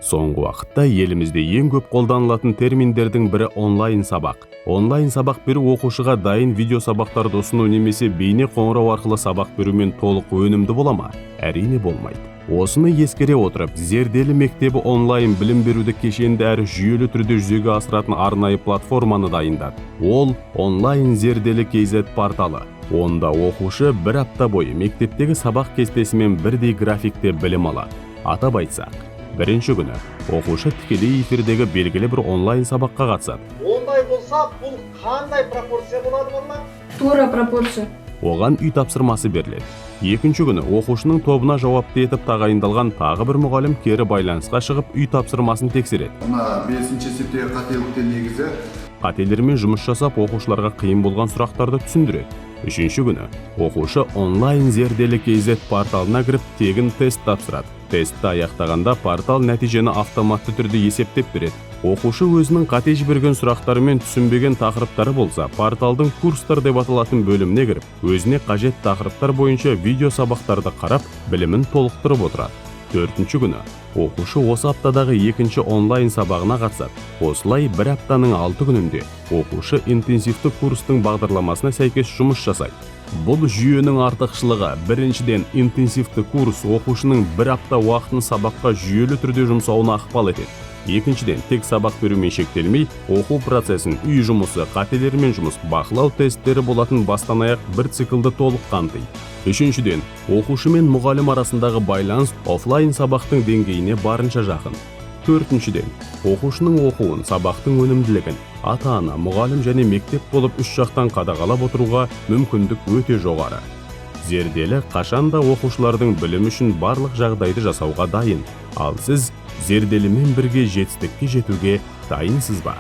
Соңғы уақытта елімізде ең көп қолданылатын терминдердің бірі онлайн сабақ. Онлайн сабақ беру оқушыға дайын видео сабақтарды ұсыну немесе бейне қоңырау арқылы сабақ берумен толық өнімді бола ма? Әрине болмайды. Осыны ескере отырып, Зерделі мектебі онлайн білім беруді кешенді әрі жүйелі түрде жүзеге асыратын арнайы платформаны дайындады. Ол онлайн Зерделі KZ порталы. Онда оқушы бір апта бойы мектептегі сабақ кестесімен бірдей графикте білім алады. Атап айтсақ, бірінші күні оқушы тікелей эфирдегі белгілі бір онлайн сабаққа қатысады. Ондай болса, бұл қандай пропорция болады болма? Тура пропорция. Оған үй тапсырмасы беріледі. Екінші күні оқушының тобына жауапты етіп тағайындалған тағы бір мұғалім кері байланысқа шығып үй тапсырмасын тексереді. Мына 5-ші септегі қателіктер негізі Қателермен жұмыс жасап, оқушыларға қиын болған сұрақтарды түсіндіреді. Үшінші күні оқушы онлайн Зерделі KZ порталына кіріп тегін тест тапсырады. Тестті аяқтағанда портал нәтижені автоматты түрде есептеп береді. Оқушы өзінің қате жіберген сұрақтары мен түсінбеген тақырыптары болса, порталдың курстар деп аталатын бөліміне кіріп, өзіне қажет тақырыптар бойынша видео сабақтарды қарап, білімін толықтырып отырады. Төртінші күні оқушы осы аптадағы екінші онлайн сабағына қатысады. Осылай бір аптаның 6 күнінде оқушы интенсивті курстың бағдарламасына сәйкес жұмыс жасайды. Бұл жүйенің артықшылығы: біріншіден, интенсивті курс оқушының бір апта уақытын сабаққа жүйелі түрде жұмсауына ықпал етеді. Екіншіден, тек сабақ берумен шектелмей, оқу процесін, үй жұмысы, қателермен жұмыс, бақылау тесттері болатын бастан аяқ бір циклды толық қамтиды. Үшіншіден, оқушы мен мұғалім арасындағы байланыс офлайн сабақтың деңгейіне барынша жақын. Төртіншіден, оқушының оқуын, сабақтың өнімділігін ата-ана, мұғалім және мектеп болып үш жақтан қадағалап отыруға мүмкіндік өте жоғары. Зерделі қашанда оқушылардың білім үшін барлық жағдайды жасауға дайын. Ал сіз Зерделімен бірге жетістікке жетуге дайынсыз ба?